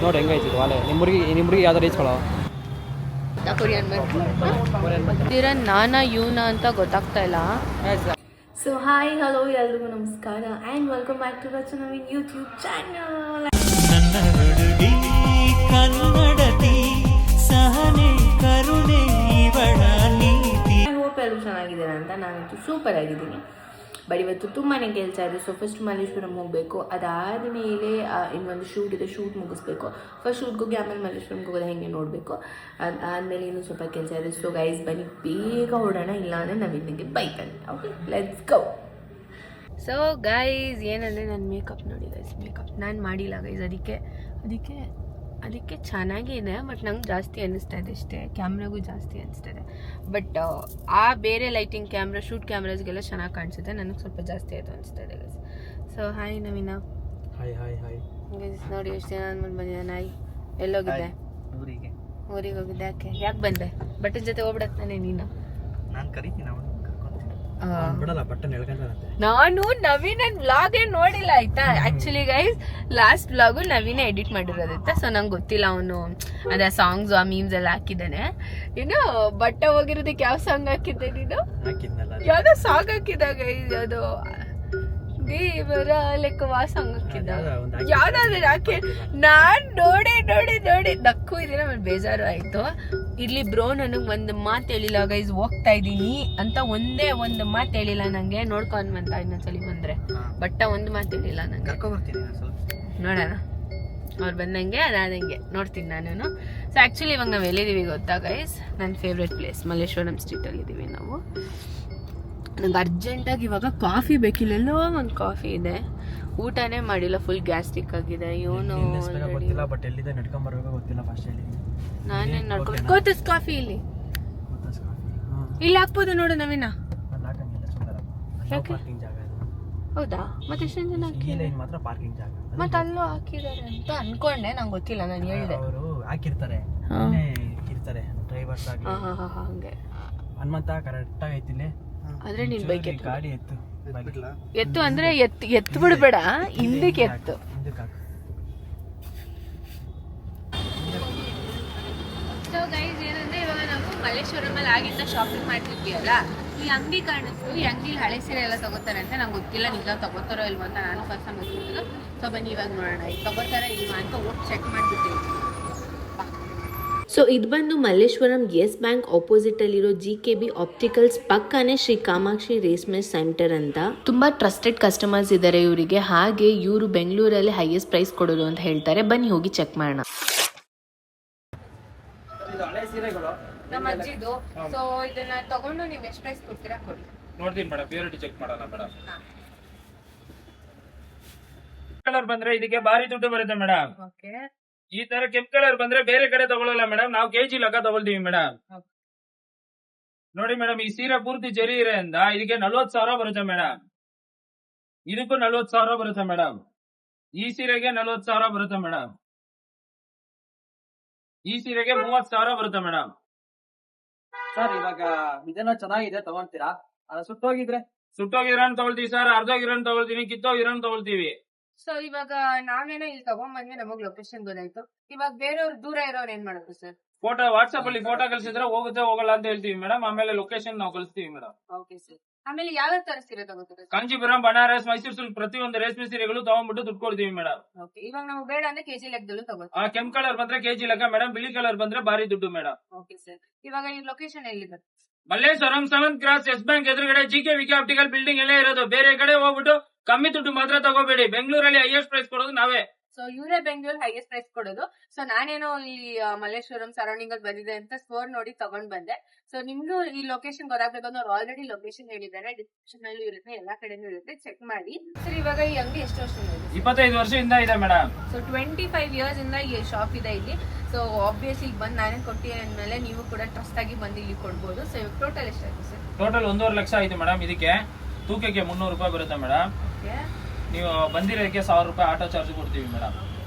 ನೋಡಿ ಹೆಂಗೈತಿ ವಾಲೆ ನಿಮ್ಮುರಿಗೆ ಯಾವ್ದಾರು ಈಸ್ಕೊಳ್ಳೋ ನಾನಾ ಇವನ ಅಂತ ಗೊತ್ತಾಗ್ತಾ ಇಲ್ಲ. ಸೊ ಹಾಯ್ ಹಲೋ ಎಲ್ರಿಗೂ ನಮಸ್ಕಾರ and welcome back to Rachana Naveen YouTube channel. I hope ಎಲ್ಲರೂ ಚೆನ್ನಾಗಿದ್ದೀರಾ ಅಂತ. ನಾನಂತೂ ಸೂಪರ್ ಆಗಿದ್ದೀನಿ. ಬಟ್ ಇವತ್ತು ತುಂಬಾ ಕೆಲಸ ಇದೆ. ಸೊ ಫಸ್ಟ್ ಮಲ್ಲೇಶ್ವರಂ ಹೋಗಬೇಕು, ಅದಾದ ಮೇಲೆ ಇನ್ನೊಂದು ಶೂಟ್ ಇದೆ, ಶೂಟ್ ಮುಗಿಸ್ಬೇಕು. ಫಸ್ಟ್ ಶೂಟ್ಗೆ ಹೋಗಿ ಆಮೇಲೆ ಮಲ್ಲೇಶ್ವರಂಗೆ ಹೋಗೋದು ಹೆಂಗೆ ನೋಡಬೇಕು. ಅದಾದಮೇಲೆ ಇನ್ನೂ ಸ್ವಲ್ಪ ಕೆಲಸ ಇದೆ. ಸೊ ಗೈಸ್ ಬನ್ನಿ ಬೇಗ ಹೊಡೋಣ, ಇಲ್ಲ ಅಂದರೆ ನವೀನಿಗೆ ಬೈತಾನೆ. Okay let's go. So guys ಏನಂದರೆ ನನ್ನ ಮೇಕಪ್ ನೋಡಿ ಗೈಸ್, ಮೇಕಪ್ ನಾನು ಮಾಡಿಲ್ಲ ಗೈಸ್. ಅದಕ್ಕೆ ಚೆನ್ನಾಗಿದೆ, ಬಟ್ ನಂಗೆ ಜಾಸ್ತಿ ಅನ್ನಿಸ್ತಾ ಇದೆ ಅಷ್ಟೇ. ಕ್ಯಾಮ್ರಾಗೂ ಜಾಸ್ತಿ ಅನಿಸ್ತಾ ಇದೆ. ಬಟ್ ಆ ಬೇರೆ ಲೈಟಿಂಗ್ ಕ್ಯಾಮ್ರಾ, ಶೂಟ್ ಕ್ಯಾಮ್ರಾಸ್ಗೆಲ್ಲ ಚೆನ್ನಾಗಿ ಕಾಣಿಸುತ್ತೆ. ನನಗೆ ಸ್ವಲ್ಪ ಜಾಸ್ತಿ ಆಯಿತು ಅನಿಸ್ತಾ ಇದೆ ಗೈಸ್. ಸೊ ಹಾಯ್ ನವೀನ. ಹಾಯ್ ಹಾಯ್ ಹಾಯ್ ಗೈಸ್ ನೋಡಿ ಎಷ್ಟು ಜನ ಅಂದ್ಮೇಲೆ ಬಂದಿದ್ದೆ. ನಾಯಿ ಎಲ್ಲೋಗಿದ್ದೆ? ಊರಿಗೆ ಹೋಗಿದ್ದೆ. ಯಾಕೆ ಬಂದೆ? ಬಟ್ಟೆ ಜೊತೆ ಹೋಗ್ಬಿಡತ್ತಾನೆ ನೀನು? ನಾನು ಕರಿತೀನಿ, ಬಿಡಲ್ಲ ಬಟ್ಟೆ ಎಳ್ಕೊಂಡಂತೆ. ನಾನು ನವೀನ್ ವ್ಲಾಗೇ ನೋಡಿಲ್ಲ ಆಯ್ತಾ. ಆಕ್ಚುಲಿ ಗೈಸ್ ಲಾಸ್ಟ್ ವ್ಲಾಗು ನವೀನೇ ಎಡಿಟ್ ಮಾಡಿರೋದಿತ್ತ. ಸೊ ನಂಗೆ ಗೊತ್ತಿಲ್ಲ ಅವನು ಅದೇ ಸಾಂಗ್ಸ್ ಆ ಮೀಮ್ಸ್ ಎಲ್ಲ ಹಾಕಿದ್ದಾನೆ. ಇನ್ನು ಬಟ್ಟೆ ಹೋಗಿರೋದಕ್ಕೆ ಯಾವ ಸಾಂಗ್ ಹಾಕಿದ್ದೆ ನೀನು? ಯಾವ್ದೋ ಸಾಂಗ್ ಹಾಕಿದ್ದ ಗೈಸ್, ಅದು ದೇವರ ಲೆಕ್ಕವಾ ಸಾಂಗ್ ಹಾಕಿದ್ದ. ಯಾವ್ದಾದ್ರು ಯಾಕೆ ನಾನ್ ನೋಡಿ ನಕ್ಕು ಇದೀನಿ, ಆಮೇಲೆ ಬೇಜಾರು ಆಯ್ತು. ಇಲ್ಲಿ ಬ್ರೋ ನನಗೆ ಒಂದು ಮಾತು ಹೇಳಿಲ್ಲ ಗೈಸ್, ಹೋಗ್ತಾ ಇದ್ದೀನಿ ಅಂತ ಒಂದೇ ಒಂದು ಮಾತು ಹೇಳಿಲ್ಲ ನಂಗೆ. ನೋಡ್ಕೊಂಡ್ ಇನ್ನೊಂದ್ಸಲಿ ಬಂದ್ರೆ ಬಟ್ಟ ಒಂದು ಮಾತು ಹೇಳಿಲ್ಲ ನಂಗೆ. ನೋಡೋಣ ಅವ್ರು ಬಂದಂಗೆ ಅದಾದಂಗೆ ನೋಡ್ತೀನಿ ನಾನು. ಸೊ ಆ್ಯಕ್ಚುಲಿ ಇವಾಗ ನಾವು ಎಲ್ಲಿದ್ದೀವಿ ಗೊತ್ತಾ ಗೈಸ್? ನನ್ನ ಫೇವ್ರೆಟ್ ಪ್ಲೇಸ್ ಮಲ್ಲೇಶ್ವರಂ ಸ್ಟ್ರೀಟಲ್ಲಿ ಇದ್ದೀವಿ ನಾವು. ನಂಗೆ ಅರ್ಜೆಂಟಾಗಿ ಇವಾಗ ಕಾಫಿ ಬೇಕಿಲ್ಲ, ಎಲ್ಲೋ ಒಂದು ಕಾಫಿ ಇದೆ. ಊಟನೇ ಮಾಡಿಲ್ಲ, ಫುಲ್ ಗ್ಯಾಸ್ಟ್ರಿಕ್ ಆಗಿದೆ. ಇವನು ನಾನೇನು ನಡ್ಕೊಂಡು ಕೋತಸ್ ಕಾಫಿ ಇಲ್ಲಿ ಹಾಕ್ಬೋದು ನೋಡು ನವೀನ. ಹೌದಾ? ಮತ್ತೆ ಎಷ್ಟೊಂದು ಜನ ಮತ್ತೆ ಅಲ್ಲೂ ಹಾಕಿದ್ದಾರೆ ಅಂತ ಅನ್ಕೊಂಡೆ, ನಂಗೆ ಗೊತ್ತಿಲ್ಲ, ನಾನು ಹೇಳಿದೆ ಹಾಕಿರ್ತಾರೆ ಹಂಗೆ. ಹನುಮಂತ ಕರೆಕ್ಟ್ ಆಗೈತಿಲ್ಲಿ. ಆದ್ರೆ ನೀನ್ ಬೈಕ್ ಗಾಡಿ ಎತ್ತು ಅಂದ್ರೆ ಎತ್ತು ಬಿಡ್ಬೇಡ, ಹಿಂದಕ್ಕೆ ಎತ್ತು. ಸೊ ಗೈಸ್ ಏನಂದ್ರೆ ಇವಾಗ ನಾವು ಮಲ್ಲೇಶ್ವರಮಲ್ಲಿ ಆಗಿಂದ ಶಾಪಿಂಗ್ ಮಾಡ್ತಿದ್ವಿ ಅಲ್ಲ, ಈ ಅಂಗಡಿ ಕಾಣಿಸ್ತು. ಈ ಅಂಗಡಿಲಿ ಹಳೆ ಸೀರೆ ಎಲ್ಲ ತಗೋತಾರೆ ಅಂತ ನಂಗೆ ಗೊತ್ತಿಲ್ಲ, ನಿಜ ತಗೋತಾರೋ ಇಲ್ವೋ ಅಂತ ನಾನು ಫಸ್ಟ್ ಟೈಮ್ ಗೊತ್ತಿರೋದು. ಸೊ ಬನ್ನಿ ಇವಾಗ ನೋಡೋಣ ಈಗ ತಗೋತಾರ ಇಲ್ವಾ ಅಂತ ಹೋಗಿ ಚೆಕ್ ಮಾಡ್ಬಿಟ್ಟಿವಿ. ಸೊ ಇದು ಬಂದು ಮಲ್ಲೇಶ್ವರಂ ಯೆಸ್ ಬ್ಯಾಂಕ್ ಆಪೋಸಿಟ್ ಅಲ್ಲಿರೋ GKB ಆಪ್ಟಿಕಲ್ಸ್ ಪಕ್ಕನೇ ಶ್ರೀ ಕಾಮಾಕ್ಷಿ ರೇಷ್ಮೆ ಸೆಂಟರ್ ಅಂತ. ತುಂಬಾ ಟ್ರಸ್ಟೆಡ್ ಕಸ್ಟಮರ್ಸ್ ಇದ್ದಾರೆ ಇವರಿಗೆ. ಹಾಗೆ ಇವರು ಬೆಂಗಳೂರಲ್ಲಿ ಹೈಯೆಸ್ಟ್ ಪ್ರೈಸ್ ಕೊಡೋದು ಅಂತ ಹೇಳ್ತಾರೆ. ಬನ್ನಿ ಹೋಗಿ ಚೆಕ್ ಮಾಡೋಣ. ನಮ್ಮ ಅಜ್ಜಿದು. ಸೊ ಇದನ್ನ ತಗೊಂಡು ನೀವು ಎಷ್ಟು ಪ್ರೈಸ್ ಕೊಡ್ತೀರಾ ಕೊಡಿ. ನೋಡ್ತೀನಿ ಮೇಡಮ್, ಪ್ಯೂರಿಟಿ ಚೆಕ್ ಮಾಡೋಣ ಮೇಡಮ್. ಕಲರ್ ಬಂದ್ರೆ ಇದಕ್ಕೆ ಭಾರಿ ದುಡ್ಡು ಬರುತ್ತೆ ಮೇಡಮ್. ಓಕೆ. ಈ ತರ ಕೆಂಪು ಕಲರ್ ಬಂದ್ರೆ ಬೇರೆ ಕಡೆ ತಗೊಳ್ಳಲ್ಲ ಮೇಡಮ್, ನಾವು ಕೆಜಿ ಲೆಕ್ಕ ತಗೊಳ್ತೀವಿ ಮೇಡಮ್. ನೋಡಿ ಮೇಡಮ್, ಈ ಸೀರೆ ಪೂರ್ತಿ ಜರಿ ಇರೋದ್ರಿಂದ ಇದಕ್ಕೆ 40,000 ಬರುತ್ತೆ ಮೇಡಮ್. ಇದಕ್ಕೂ 40,000 ಬರುತ್ತೆ ಮೇಡಮ್. ಈ ಸೀರೆಗೆ 40,000 ಬರುತ್ತೆ ಮೇಡಮ್. ಈ ಸೀರೆಗೆ 30,000 ಬರುತ್ತೆ ಮೇಡಮ್. ಸರ್ ಇವಾಗ ಇದೆಲ್ಲ ಚೆನ್ನಾಗಿದೆ, ತಗೊಂತೀರಾ? ಸುಟ್ಟೋಗಿದ್ರೆ ತಗೊಳ್ತೀವಿ ಸರ್, ಅರ್ಧೋಗಿರೋನ್ ತಗೊಳ್ತೀನಿ, ಕಿತ್ತೋಗಿರೋನ್ ತಗೊಳ್ತೀವಿ. ಸೊ ಇವಾಗ ನಾವೇನೋ ಇಲ್ಲಿ ತಗೊಂಡ್ಬಂದ್ವಿ, ನಮಗ್ ಲೊಕೇಶನ್ ಗೊತ್ತಾಯ್ತು. ಇವಾಗ ಬೇರೆಯವ್ರು ದೂರ ಇರೋರು ಏನ್ ಮಾಡೋದು ಸರ್? ಫೋಟೋ ವಾಟ್ಸ್ಆಪ್ ಅಲ್ಲಿ ಫೋಟೋ ಕಳ್ಸಿದ್ರೆ ಹೋಗುತ್ತೆ ಹೋಗಲ್ಲ ಅಂತ ಹೇಳ್ತೀವಿ ಮೇಡಮ್. ಆಮೇಲೆ ಲೊಕೇಶನ್ ನಾವು ಕಳಿಸ್ತೀವಿ ಮೇಡಮ್. Okay sir. ಆಮೇಲೆ ಯಾವ್ಯಾವ ತರ ಸೀರೆ ತಗೋತಾರೆ? ಕಾಂಚೀಪುರಂ, ಬನಾರಸ್, ಮೈಸೂರು ಸಿಲ್ಕ್ ಪ್ರತಿಯೊಂದು ರೇಷ್ಮೆ ಸೀರೆಗಳು ತಗೊಂಡ್ಬಿಟ್ಟು ದುಡ್ಡು ಕೊಡ್ತೀವಿ ಮೇಡಮ್. ಓಕೆ. ಇವಾಗ ನಾವು ಬೇಡ ಅಂದ್ರೆ ಕೆಜಿ ಲೆಕ್ಕದಲ್ಲೂ ತಗೋತೀವಿ. ಕೆಂಪು ಕಲರ್ ಬಂದ್ರೆ ಕೆಜಿ ಲೆಕ್ಕ ಮೇಡಮ್, ಬಿಳಿ ಕಲರ್ ಬಂದ್ರೆ ಭಾರಿ ದುಡ್ಡು ಮೇಡಮ್. Okay sir. ಇವಾಗ ಈ ಲೊಕೇಶನ್ ಎಲ್ಲಿ ಬರುತ್ತೆ? Malleshwaram 7th cross Yes bank ಎದುರುಗಡೆ GKB ಆಪ್ಟಿಕಲ್ ಬಿಲ್ಡಿಂಗ್ ಎಲ್ಲ ಇರೋದು. ಬೇರೆ ಕಡೆ ಹೋಗ್ಬಿಟ್ಟು ಕಮ್ಮಿ ದುಡ್ಡು ಮಾತ್ರ ತಗೋಬೇಡಿ. ಬೆಂಗಳೂರಲ್ಲಿ ಹೈಯೆಸ್ಟ್ ಪ್ರೈಸ್ ಕೊಡೋದು ನಾವೇ. ಸೊ ಇವರೇ ಬೆಂಗಳೂರು ಹೈಯೆಸ್ಟ್ ಪ್ರೈಸ್ ಕೊಡೋದು. ಸೊ ನಾನೇನೋ ಈ ಮಲ್ಲೇಶ್ವರಂ ಸರೌಂಡಿಂಗ್ ಅಲ್ಲಿ ಬಂದಿದೆ ಅಂತ ಸ್ಟೋರ್ ನೋಡಿ ತಗೊಂಡ್ ಬಂದೆ. ಸೊ ನಿಮ್ಗೂ ಈ ಲೊಕೇಶನ್ ಗೊತ್ತಾಗ್ಬೇಕು ಅಂದ್ರೆ ಆಲ್ರೆಡಿ ಲೊಕೇಶನ್ ಹೇಳಿದ್ದಾರೆ, ಡಿಸ್ಕ್ರಿಪ್ಷನ್ ಅಲ್ಲಿ ಇರುತ್ತೆ, ಎಲ್ಲಾ ಕಡೆನೂ ಇರುತ್ತೆ, ಚೆಕ್ ಮಾಡಿ. ಸರ್ ಇವಾಗ ಈ ಅಂಗಡಿ ಎಷ್ಟು ವರ್ಷದಿಂದ ಇದೆ? 25 ವರ್ಷದಿಂದ ಇದೆ ಮೇಡಮ್. ಸೊ 25 ಇಯರ್ಸ್ ಇಂದ ಈ ಶಾಪ್ ಇದೆ ಇಲ್ಲಿ. ಸೊ ಆಬ್ವಿಯಸ್ಲಿ ಈಗ ಬಂದು ನಾನೇ ಕೊಟ್ಟಿದ್ದೀನಿ ಅಂದ್ಮೇಲೆ ನೀವು ಕೂಡ ಟ್ರಸ್ಟ್ ಆಗಿ ಬಂದು ಇಲ್ಲಿ ಕೊಡ್ಬೋದು. ಸೊ ಇವಾಗ ಟೋಟಲ್ ಎಷ್ಟಾಯ್ತು ಸರ್? ಟೋಟಲ್ 1.5 ಲಕ್ಷ ಆಯ್ತು ಮೇಡಮ್. ಇದಕ್ಕೆ ತೂಕಕ್ಕೆ 300 ರೂಪಾಯಿ ಬರುತ್ತೆ ಮೇಡಮ್. ನೀವು ಬಂದಿರೋದಕ್ಕೆ 1000 ರೂಪಾಯಿ ಆಟೋ ಚಾರ್ಜ್ ಕೊಡ್ತೀವಿ ಮೇಡಮ್.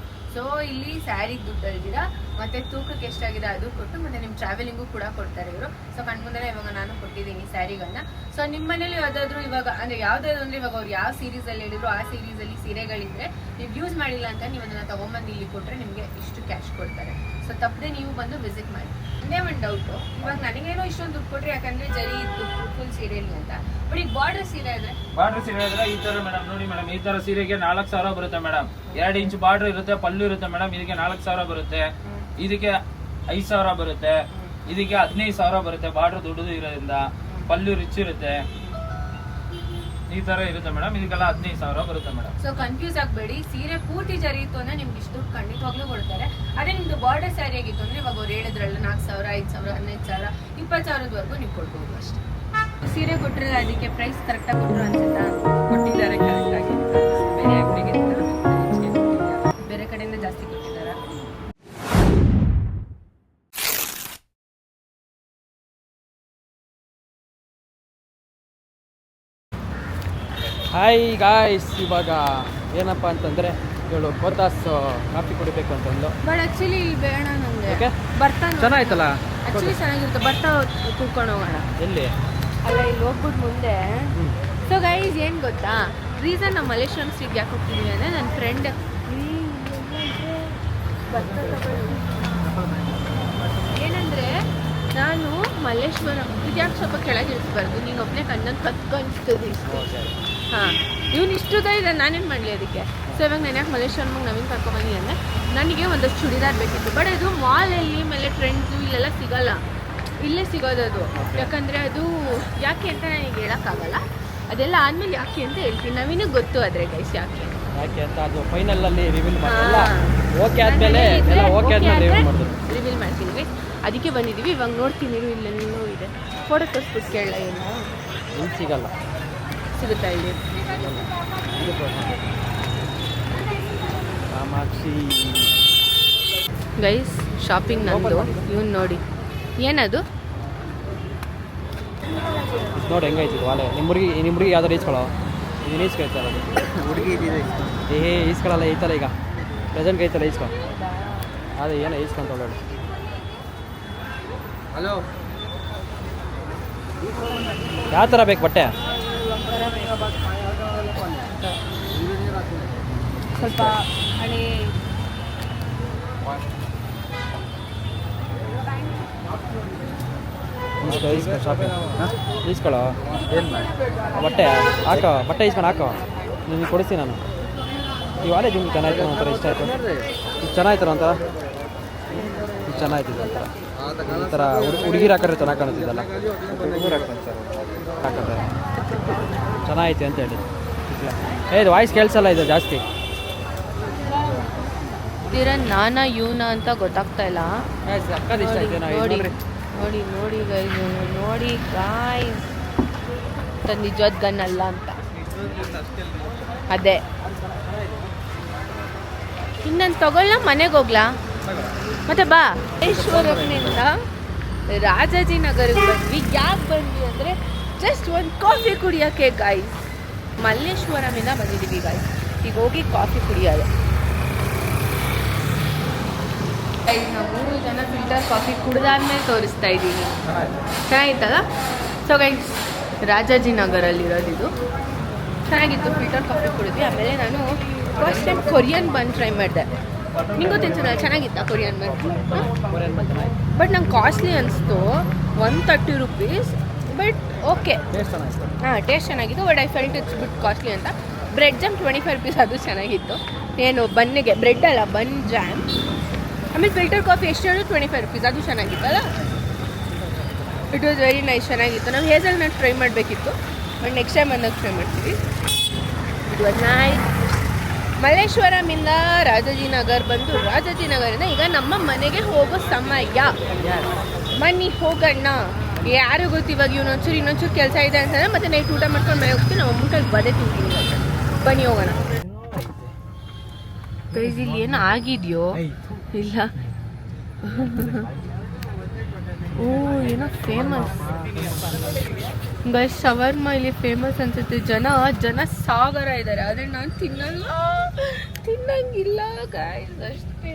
ಸೊ ಇಲ್ಲಿ ಸ್ಯಾರಿಗೆ ದುಡ್ಡು ಹೇಳ್ತೀರಾ, ಮತ್ತೆ ತೂಕಕ್ಕೆ ಎಷ್ಟಾಗಿದೆ ಅದು ಕೊಟ್ಟು ಮತ್ತೆ ನಿಮ್ ಟ್ರಾವೆಲಿಂಗು ಕೂಡ ಕೊಡ್ತಾರೆ ಇವರು. ಸೊ ಕಣ್ಮುಂದೆನೇ ಇವಾಗ ನಾನು ಕೊಟ್ಟಿದ್ದೀನಿ ಸ್ಯಾರಿಗಳನ್ನ. ಸೊ ನಿಮ್ಮ ಮನೇಲಿ ಯಾವ್ದಾದ್ರು ಇವಾಗ ಅಂದ್ರೆ ಯಾವ್ದಾದ್ರು ಅಂದ್ರೆ ಇವಾಗ ಅವ್ರು ಯಾವ ಸೀರೀಸ್ ಅಲ್ಲಿ ಹೇಳಿದ್ರು ಆ ಸೀರೀಸ್ ಅಲ್ಲಿ ಸೀರೆಗಳಿದ್ರೆ ನೀವು ಯೂಸ್ ಮಾಡಿಲ್ಲ ಅಂತ ನೀವು ಅದನ್ನ ತಗೊಂಬಂದು ಇಲ್ಲಿ ಕೊಟ್ರೆ ನಿಮ್ಗೆ ಇಷ್ಟು ಕ್ಯಾಶ್ ಕೊಡ್ತಾರೆ. ಸೊ ತಪ್ಪದೆ ನೀವು ಬಂದು ವಿಸಿಟ್ ಮಾಡಿ. ಇನ್ನೇ ಒಂದು ಡೌಟು, ಇವಾಗ ನನಗೇನೋ ಇಷ್ಟೊಂದು ದುಡ್ಡು ಕೊಟ್ರಿ ಯಾಕಂದ್ರೆ ಜರಿ ಇತ್ತು ಫುಲ್ ಸೀರೆಲಿ ಅಂತ, ಬಟ್ ಈಗ ಬಾರ್ಡರ್ ಸೀರೆ ಇದ್ರೆ ಬಾರ್ಡರ್ ಸೀರೆ ಇದ್ರೆ ಈ ತರ ಮೇಡಮ್ ನೋಡಿ ಮೇಡಮ್, ಈ ತರ ಸೀರೆಗೆ 4,000 ಬರುತ್ತೆ ಮೇಡಮ್. 2 ಇಂಚ್ ಬಾರ್ಡರ್ ಇರುತ್ತೆ, ಪಲ್ಲು ಇರುತ್ತೆ ಮೇಡಮ್. ಇದಕ್ಕೆ 4,000 ಬರುತ್ತೆ, ಇದಕ್ಕೆ 5,000 ಬರುತ್ತೆ, ಇದಕ್ಕೆ 15,000 ಬರುತ್ತೆ. ಬಾರ್ಡರ್ ದೊಡ್ಡದು ಇರೋದ್ರಿಂದ ಪಲ್ಲು ರಿಚ್ ಇರುತ್ತೆ, ಈ ತರ ಇರುತ್ತೆ ಮೇಡಮ್. ಇದಕ್ಕೆಲ್ಲ 15,000 ಬರುತ್ತೆ ಮೇಡಮ್. ಸೊ ಕನ್ಫ್ಯೂಸ್ ಆಗಬೇಡಿ, ಸೀರೆ ಪೂರ್ತಿ ಜರಿ ಇತ್ತು ಅಂದ್ರೆ ನಿಮ್ಗೆ ಇಷ್ಟು ದುಡ್ಡು ಖಂಡಿತವಾಗ್ಲೂ ಕೊಡ್ತಾರೆ. ಅದೇ ನಿಮ್ದು ಬಾರ್ಡರ್ ಸ್ಯಾರಿ ಆಗಿತ್ತು ಅಂದ್ರೆ ಇವಾಗ ಅವ್ರು ಹೇಳಿದ್ರಲ್ಲ 4,000, 5,000, 15,000, 20,000ವರೆಗೂ ನೀವು ಕೊಡ್ಬೋದು ಅಷ್ಟೇ. ಸೀರೆ ಕೊಟ್ಟರೆ ಅದಕ್ಕೆ ಪ್ರೈಸ್ ಕರೆಕ್ಟಾಗಿ ಕೊಟ್ಟರು ಅನ್ಸುತ್ತಾ? ಕೊಟ್ಟಿದ್ದಾರೆ ಕರೆಕ್ಟಾಗಿ, ಬೇರೆ ಅಂಗಡಿಗಿಂತ ಬೇರೆ ಕಡೆಯಿಂದ ಜಾಸ್ತಿ ಕೊಟ್ಟಿದ್ದಾರಾ? ಹಾಯ್ ಗಾಯ್ಸ್, ಇವಾಗ ಏನಪ್ಪ ಅಂತಂದರೆ ಇವಳು ಕೋತಾಸ್ ಕಾಫಿ ಕುಡಿಬೇಕು ಅಂತಂದು. ಬಟ್ ಆಕ್ಚುಲಿ ಬೇಡ ನನಗೆ. ಓಕೆ, ಬರ್ತಾ ಚೆನ್ನಾಯ್ತಲ್ಲ ಆಕ್ಚುಲಿ ಚೆನ್ನಾಗಿರುತ್ತೆ. ಬರ್ತಾ ಕೂತ್ಕೊಂಡು ಹೋಗೋಣ. ಎಲ್ಲಿ? ಅಲ್ಲ ಇಲ್ಲಿ ಹೋಗ್ಬಿಟ್ಟು ಮುಂದೆ. ಸೊ ಗೈಸ್ ಏನು ಗೊತ್ತಾ, ರೀಸನ್ ನಾವು ಮಲೇಶ್ವರಂ ಸ್ಟ್ರೀಟ್ ಯಾಕೆ ಹೋಗ್ತಿದ್ದೀವಿ ಅಂದರೆ ನನ್ನ ಫ್ರೆಂಡ್ ಏನಂದರೆ ನಾನು ಮಲ್ಲೇಶ್ವರಂ ಇದ್ಯಾಕೆ ಸ್ವಲ್ಪ ಕೆಳಗೆ ಇಳಿಸ್ಬಾರ್ದು, ನೀನು ಒಬ್ಬನೇ ಕಣ್ಣನ್ನು ಕತ್ಕೊಂಡ್ತದೆ ಇಷ್ಟು. ಹಾಂ, ಇವ್ನು ಇಷ್ಟುದ ಇದೆ, ನಾನೇನು ಮಾಡಲಿ ಅದಕ್ಕೆ. ಸೊ ಇವಾಗ ನಾನು ಯಾಕೆ ಮಲ್ಲೇಶ್ವರಮ್ಗೆ ನವೀನ್ ಕರ್ಕೊಂಬಂದಿ ಅಂದರೆ ನನಗೆ ಒಂದಷ್ಟು ಚೂಡಿದಾರ್ ಬೇಕಿತ್ತು. ಬಟ್ ಅದು ಮಾಲಲ್ಲಿ ಮೇಲೆ ಟ್ರೆಂಡ್ಸು ಇಲ್ಲೆಲ್ಲ ಸಿಗೋಲ್ಲ, ಇಲ್ಲೇ ಸಿಗೋದು ಅದು. ಯಾಕಂದರೆ ಅದು ಯಾಕೆ ಅಂತ ನನಗೆ ಹೇಳೋಕ್ಕಾಗಲ್ಲ. ಅದೆಲ್ಲ ಆದಮೇಲೆ ಯಾಕೆ ಅಂತ ಹೇಳ್ತೀನಿ. ನವೀನಿಗೆ ಗೊತ್ತು ಆದರೆ ಗೈಸ್ ಯಾಕೆ ಅಂತ ಅದು ಫೈನಲಲ್ಲಿ ರಿವೀಲ್ ಮಾಡಿಲ್ಲ. ಓಕೆ ಆದಮೇಲೆ ಎಲ್ಲ ಓಕೆ ಆದಮೇಲೆ ರಿವೀಲ್ ಮಾಡ್ತೀನಿ ಗೈಸ್. ಅದಕ್ಕೆ ಬಂದಿದ್ದೀವಿ. ಇವಾಗ ನೋಡ್ತೀನಿ, ಇಲ್ಲೆಲ್ಲೋ ಇದೆ. ಫೋಟೋ ತೋರಿಸ್ಬಿಟ್ಟು ಕೇಳಲ್ಲ ಏನು ಇಲ್ಲಿ ಸಿಗಲ್ಲ, ಸಿಗುತ್ತಾ ಇಲ್ಲಿ? ಕಾಮಾಕ್ಷಿ ಗೈಸ್ ಶಾಪಿಂಗ್ ನಂದು. ಇವನು ನೋಡಿ ಏನದು ನೋಡಿ ಹೆಂಗೈತಿ ವಾಲೆ. ನಿಮ್ಮ ಹುಡುಗಿ ಯಾವ್ದಾರು ಈಸ್ಕೊಳ್ಳೋ, ನೀನು ಈಸ್ಕೊಳ್ತಾರ ಹುಡುಗಿ ಈಸ್ಕೊಳ್ಳಲ್ಲ. ಐತಲ್ಲ ಈಗ ಪ್ರೆಸೆಂಟ್ಗೆ ಐತಲ್ಲ, ಈಸ್ಕೊ. ಅದೇ ಏನೋ ಈಸ್ಕೊಂತ ಹಲೋ. ಯಾವ ಥರ ಬೇಕು ಬಟ್ಟೆ? ಸ್ವಲ್ಪ ಹಳೆ ಈಸ್ಕೊ ಶಾಪಿಂಗ್ ಈಸ್ಕೊಳ್ಳೋ. ಬಟ್ಟೆ ಹಾಕೋ, ಬಟ್ಟೆ ಈಸ್ಕೊಂಡು ಹಾಕೋ, ನಿನಗೆ ಕೊಡಿಸ್ತೀನಿ ನಾನು. ಈ ವಾಲೆ ನಿಮ್ಗೆ ಚೆನ್ನಾಯ್ತು, ಒಂಥರ ಇಷ್ಟ ಆಯಿತು. ಇದು ಚೆನ್ನಾಯ್ತಾರ ಒಂಥರ, ಇದು ಚೆನ್ನಾಯ್ತಿದೆ ಒಂಥರ. ಈ ಥರ ಹುಡುಗಿರು ಹಾಕಿದ್ರೆ ಚೆನ್ನಾಗಿ ಕಾಣುತ್ತಿದ್ದಲ್ಲ, ಹಾಕಂತಾರೆ ಚೆನ್ನಾಗೈತೆ ಅಂತ ಹೇಳಿ. ಇದು ವಾಯ್ಸ್ ಕೇಳಿಸಲ್ಲ, ಇದು ಜಾಸ್ತಿ ನಾನಾ ಇವನ ಅಂತ ಗೊತ್ತಾಗ್ತಾ ಇಲ್ಲ. ಅಕ್ಕದ ಇಷ್ಟ ಆಯ್ತು ನೋಡಿ ನೋಡಿ ನೋಡಿ ಗೈಸ್, ನೋಡಿ ಗಾಯ್ಸ್, ನಿಜವಾದ ಗನ್ ಅಲ್ಲ ಅಂತ. ಅದೇ ಇನ್ನೊಂದು ತಗೊಳ್ಳ, ಮನೆಗೆ ಹೋಗ್ಲಾ? ಮತ್ತೆ ಬಾ. ಮಲ್ಲೇಶ್ವರಂನಿಂದ ರಾಜಾಜಿನಗರಕ್ಕೆ ಬಂದ್ವಿ. ಯಾಕೆ ಬಂದ್ವಿ ಅಂದರೆ ಜಸ್ಟ್ ಒಂದು ಕಾಫಿ ಕುಡಿಯೋಕ್ಕೆ ಗಾಯ್ಸ್. ಮಲ್ಲೇಶ್ವರಮಿಂದ ಬಂದಿದ್ದೀವಿ ಗಾಯ್ಸ್, ಈಗ ಹೋಗಿ ಕಾಫಿ ಕುಡಿಯೋದು. ನಾವು 3 ಜನ ಫಿಲ್ಟರ್ ಕಾಫಿ ಕುಡ್ದಾದ್ಮೇಲೆ ತೋರಿಸ್ತಾ ಇದ್ದೀನಿ. ಚೆನ್ನಾಗಿತ್ತಲ್ಲ? ಸೊ ಗೈಸ್ ರಾಜಾಜಿನಗರಲ್ಲಿರೋದು ಇದು. ಚೆನ್ನಾಗಿತ್ತು, ಫಿಲ್ಟರ್ ಕಾಫಿ ಕುಡಿದ್ವಿ. ಆಮೇಲೆ ನಾನು ಫಸ್ಟ್ ಟೈಮ್ ಕೊರಿಯನ್ ಬನ್ ಟ್ರೈ ಮಾಡಿದೆ. ನಿಂಗೆ ಗೊತ್ತಿಲ್ಲ, ಚೆನ್ನಾಗಿತ್ತಾ ಕೊರಿಯನ್ ಬನ್? ಬಟ್ ನಂಗೆ ಕಾಸ್ಟ್ಲಿ ಅನಿಸ್ತು, 130 ರೂಪೀಸ್. ಬಟ್ ಓಕೆ, ಹಾಂ ಟೇಸ್ಟ್ ಚೆನ್ನಾಗಿತ್ತು. But I felt it's bit costly ಅಂತ. ಬ್ರೆಡ್ ಜಾಮ್ 25 ರೂಪೀಸ್, ಅದು ಚೆನ್ನಾಗಿತ್ತು. ಏನು ಬನ್ನಿಗೆ ಬ್ರೆಡ್ ಅಲ್ಲ, ಬನ್ ಜಾಮ್. ಆಮೇಲೆ ಫಿಲ್ಟರ್ ಕಾಫಿ ಎಷ್ಟು ಹೇಳೋದು 25 ರೂಪೀಸ್, ಅದು ಚೆನ್ನಾಗಿತ್ತಲ್ಲ. ಇಟ್ ವಾಸ್ ವೆರಿ ನೈಸ್, ಚೆನ್ನಾಗಿತ್ತು. ನಾವು ಹೇಸಲ್ನಟ್ ಟ್ರೈ ಮಾಡಬೇಕಿತ್ತು, ಬಟ್ ನೆಕ್ಸ್ಟ್ ಟೈಮ್ ಬಂದಾಗ ಟ್ರೈ ಮಾಡ್ತೀವಿ. It was nice. ಮಲ್ಲೇಶ್ವರಮಿಂದ ರಾಜಾಜಿನಗರ್ ಬಂದು, ರಾಜಾಜಿನಗರಿಂದ ಈಗ ನಮ್ಮ ಮನೆಗೆ ಹೋಗೋ ಸಮಯ. ಬನ್ನಿ ಹೋಗೋಣ. ಯಾರು ಗೊತ್ತು, ಇವಾಗ ಇನ್ನೊಂಚೂರು ಕೆಲಸ ಇದೆ ಅಂತಂದರೆ ಮತ್ತೆ ನೈಟ್ ಊಟ ಮಾಡ್ಕೊಂಡು ಮನೆ ಹೋಗ್ತೀವಿ. ನಾವು ಅಮ್ಮನ ಬದೇ ತಿಂತೀವಿ. ಬನ್ನಿ ಹೋಗೋಣ. ಗೈಸ್ ಇಲ್ಲಿ ಏನು ಆಗಿದೆಯೋ ಇಲ್ಲ. ಓ ಏನೋ ಫೇಮಸ್ ಗೈಸ್, ಶವರ್ಮ ಇಲ್ಲಿ ಫೇಮಸ್ ಅನ್ಸುತ್ತೆ. ಜನ ಸಾಗರ ಇದ್ದಾರೆ, ಆದರೆ ನಾನು ತಿನ್ನಂಗಿಲ್ಲ ಗೈಸ್. ಅಷ್ಟೇ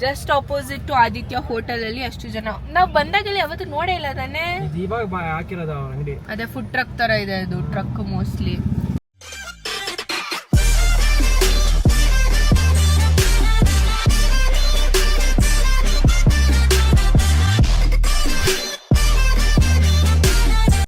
just opposite to Aditya hotel ಅಲ್ಲಿ ಅಷ್ಟು ಜನ. ನಾವ್ ಬಂದಾಗಲ್ಲಿ ಯಾವತ್ತು ನೋಡೇ ಇಲ್ಲ ತಾನೇ. ಇವಾಗ ಹಾಕಿರೋದು ಅಂಗಡಿ. ಅದೇ ಫುಡ್ ಟ್ರಕ್ ತರ ಇದೆ ಅದು, ಟ್ರಕ್ ಮೋಸ್ಟ್ಲಿ.